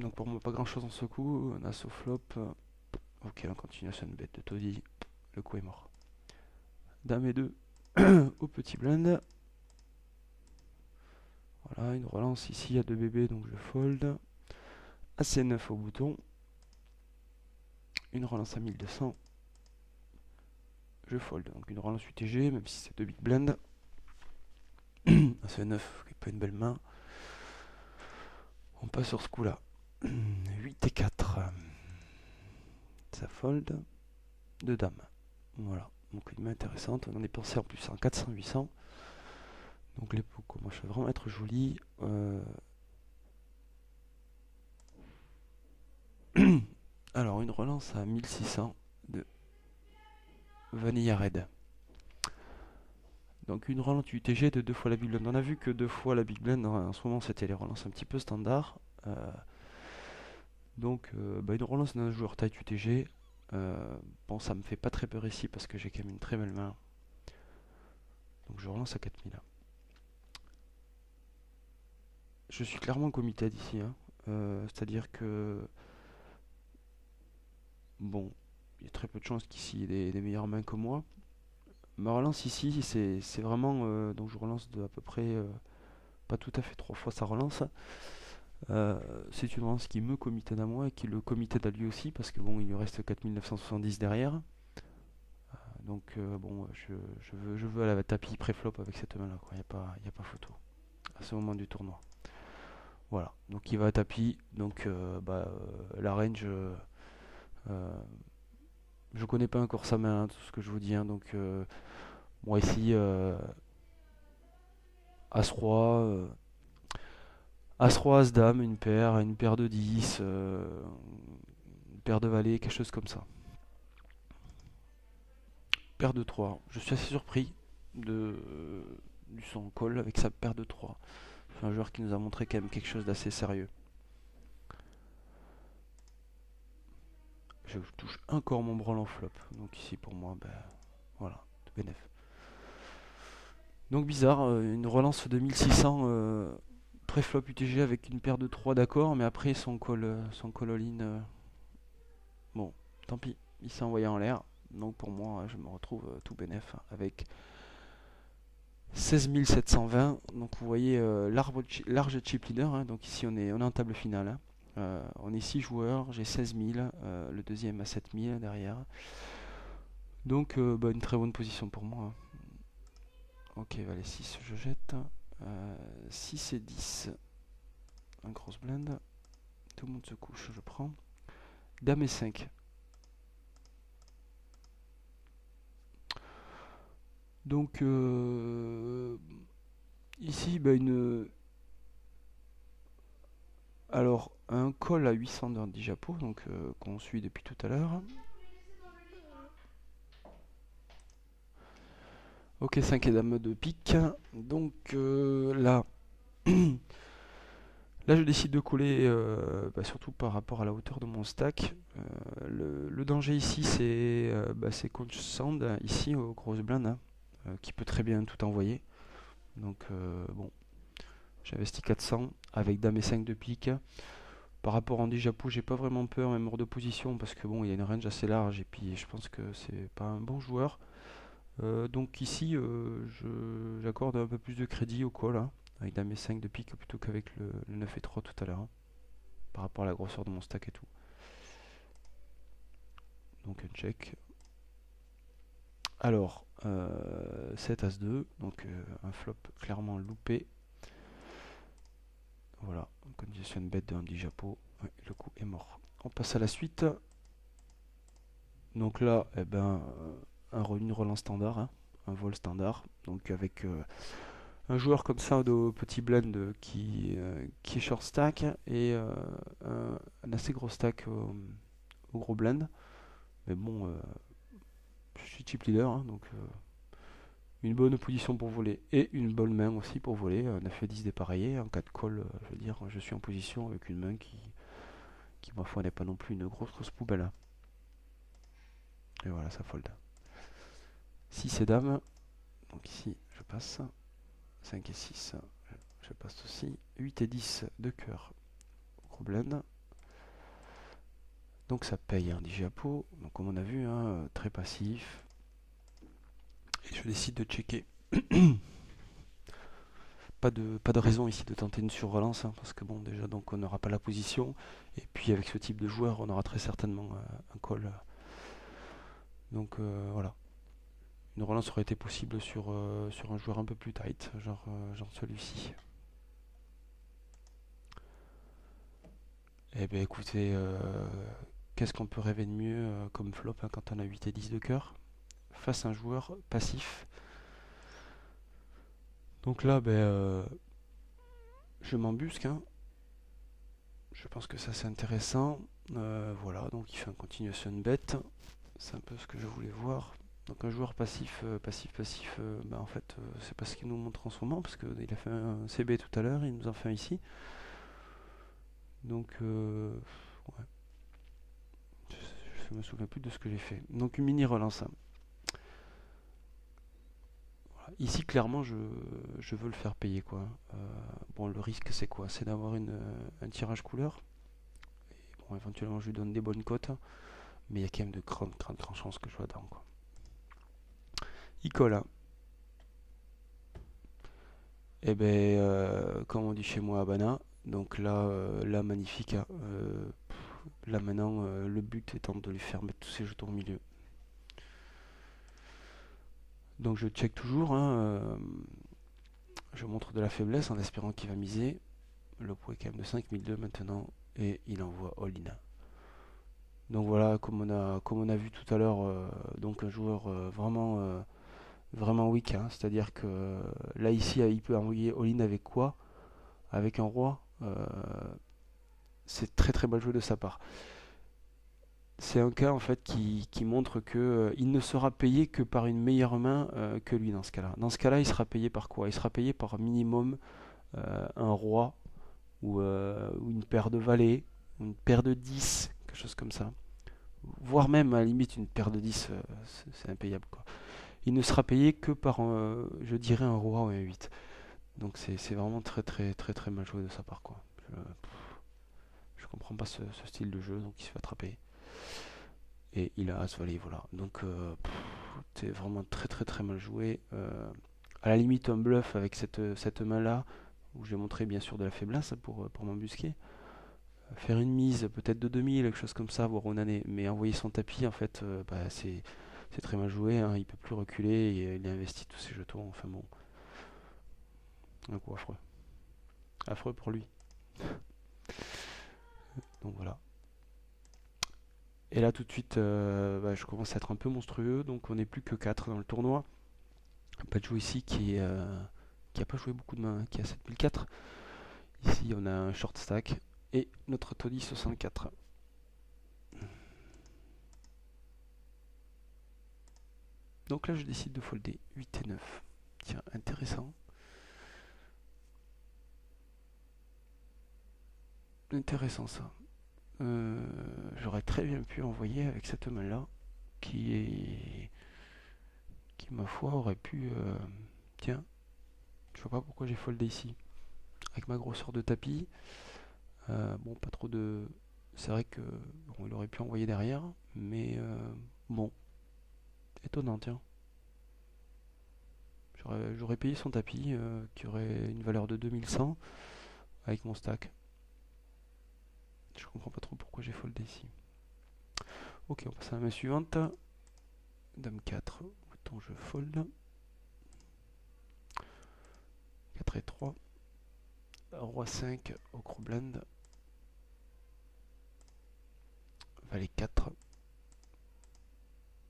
Donc pour moi, pas grand chose en ce coup. On a sauf flop. Ok, on continue sur une bête de Toddy. Le coup est mort. Dame et 2 au petit blind. Voilà, une relance ici, il y a 2 bébés, donc je fold. Assez 9 au bouton. Une relance à 1200. Je fold. Donc une relance UTG, même si c'est 2 big blind. Assez 9, qui est pas une belle main. On passe sur ce coup-là. 8 et 4. Ça fold. 2 dames. Voilà. Donc une main intéressante. On en est pensé en plus en 400-800. Donc les pots commencent à vraiment être jolis. Alors une relance à 1600 de Vanilla Red. Donc une relance UTG de 2 fois la Big Blind. On a vu que 2 fois la Big Blind en ce moment c'était les relances un petit peu standard. Donc une relance d'un joueur taille UTG. Bon, ça me fait pas très peur ici parce que j'ai quand même une très belle main. Donc je relance à 4000. Je suis clairement committed ici, hein. C'est-à-dire que bon, il y a très peu de chances qu'ici il y ait des meilleures mains que moi. Ma relance ici, c'est vraiment donc je relance de à peu près pas tout à fait 3 fois sa relance. C'est une relance qui me committed à moi et qui le committed à lui aussi parce que bon, il lui reste 4970 derrière. Donc bon, je veux aller à la tapis pré-flop avec cette main là, quoi. Y a pas photo à ce moment du tournoi. Voilà, donc il va à tapis, donc la range, je connais pas encore sa main, hein, tout ce que je vous dis, hein, donc moi ici, As-Roi, As-Roi, As-Dame, une paire de 10, une paire de valets, quelque chose comme ça. Paire de 3. Je suis assez surpris de, du son call avec sa paire de 3. C'est un joueur qui nous a montré quand même quelque chose d'assez sérieux. Je touche encore mon branle en flop. Donc ici pour moi, voilà, tout bénef. Donc bizarre, une relance de 1600 pré-flop UTG avec une paire de 3 d'accord, mais après son call all-in, bon, tant pis, il s'est envoyé en l'air. Donc pour moi, je me retrouve tout bénef avec 16 720. Donc vous voyez large chip leader, hein. Donc ici on est en table finale, hein. On est 6 joueurs, j'ai 16 000, le deuxième à 7 000 derrière. Donc une très bonne position pour moi, hein. Ok, valet 6, je jette. 6 et 10. Un grosse blinde. Tout le monde se couche, je prends. Dame et 5. Donc ici, alors un call à 800 d'un Dijapo, donc qu'on suit depuis tout à l'heure. Ok, 5 et dame de pique. Donc là, là, je décide de coller, surtout par rapport à la hauteur de mon stack. Le danger ici, c'est Coach Sand, ici, aux grosses blindes, hein, qui peut très bien tout envoyer. Donc, bon, j'investis 400 avec dame et 5 de pique. Par rapport à Andy Japou, j'ai pas vraiment peur, même hors de position, parce que bon, il y a une range assez large, et puis je pense que c'est pas un bon joueur. Donc ici, j'accorde un peu plus de crédit au call, hein, avec dame et 5 de pique plutôt qu'avec le 9 et 3 tout à l'heure, hein, par rapport à la grosseur de mon stack et tout. Donc un check. Alors, 7 As 2, donc un flop clairement loupé. Voilà, condition bête de Andy Japot, ouais, le coup est mort. On passe à la suite. Donc là, une relance standard, hein, un vol standard. Donc avec un joueur comme ça de petit blend qui est short stack et un assez gros stack au gros blend. Mais bon, je suis chip leader, hein, donc une bonne position pour voler et une bonne main aussi pour voler. 9 et 10 dépareillé. En cas de call, je veux dire, je suis en position avec une main qui ma foi n'est pas non plus une grosse poubelle. Et voilà, ça fold. 6 et dame. Donc ici, je passe. 5 et 6, je passe aussi. 8 et 10 de cœur. Gros blend. Donc ça paye, hein, dit Japo. Donc comme on a vu, hein, très passif. Et je décide de checker. Pas de raison ici de tenter une sur-relance, hein, parce que bon, déjà, donc on n'aura pas la position. Et puis avec ce type de joueur, on aura très certainement un call. Donc voilà. Une relance aurait été possible sur un joueur un peu plus tight, genre celui-ci. Eh bien écoutez, qu'est-ce qu'on peut rêver de mieux comme flop, hein, quand on a 8 et 10 de cœur face à un joueur passif. Donc là, je m'embusque, hein. Je pense que ça c'est intéressant. Voilà, donc il fait un continuation bet. C'est un peu ce que je voulais voir. Donc un joueur passif, en fait, c'est pas ce qu'il nous montre en ce moment, parce qu'il a fait un CB tout à l'heure, il nous en fait un ici. Donc, ouais. Je me souviens plus de ce que j'ai fait. Donc une mini relance, hein. Voilà. Ici, clairement, je veux le faire payer, quoi. Bon, le risque, c'est quoi? C'est d'avoir un tirage couleur. Et bon, éventuellement, je lui donne des bonnes cotes, hein, mais il y a quand même de grandes chances que je sois dedans, quoi. Il colle, hein. Et ben, comme on dit chez moi à Bana, donc là magnifique, hein. Là maintenant, le but étant de lui faire mettre tous ses jetons au milieu. Donc je check toujours, hein, je montre de la faiblesse en espérant qu'il va miser. Le pot est quand même de 5002 maintenant, et il envoie all-in. Donc voilà, comme on a vu tout à l'heure, donc un joueur vraiment weak, hein. C'est-à-dire que là ici, il peut envoyer all-in avec quoi? Avec un roi. C'est très très mal joué de sa part. C'est un cas en fait qui montre que il ne sera payé que par une meilleure main que lui dans ce cas-là. Dans ce cas-là, il sera payé par quoi? Il sera payé par minimum un roi ou une paire de valets, une paire de 10, quelque chose comme ça. Voire même à la limite une paire de 10, c'est impayable, quoi. Il ne sera payé que par, je dirais, un roi ou un 8. Donc c'est vraiment très très très très mal joué de sa part, quoi. Je comprends pas ce style de jeu, donc il se fait attraper. Et il a As Valet, voilà. Donc c'est vraiment très très très mal joué. À la limite un bluff avec cette main-là, où j'ai montré bien sûr de la faiblesse pour m'embusquer. Faire une mise peut-être de 2000, quelque chose comme ça, voire une année. Mais envoyer son tapis, en fait, c'est très mal joué, hein. Il peut plus reculer, et il a investi tous ses jetons. Enfin bon, un coup affreux. Affreux pour lui. Donc voilà. Et là tout de suite, je commence à être un peu monstrueux, donc on n'est plus que 4 dans le tournoi. Padjo ici qui a pas joué beaucoup de mains, hein, qui a 7004. Ici on a un short stack et notre Toddy 64. Donc là je décide de folder 8 et 9. Tiens, intéressant. Intéressant ça. J'aurais très bien pu envoyer avec cette main là qui ma foi aurait pu... tiens, je vois pas pourquoi j'ai foldé ici. Avec ma grosseur de tapis, bon, pas trop de... C'est vrai que bon, il aurait pu envoyer derrière, mais bon, étonnant, tiens. J'aurais payé son tapis, qui aurait une valeur de 2100 avec mon stack. Je comprends pas trop pourquoi j'ai foldé ici. Ok, on passe à la main suivante. Dame 4, bouton je fold. 4 et 3. Roi 5, au blend. Valet 4.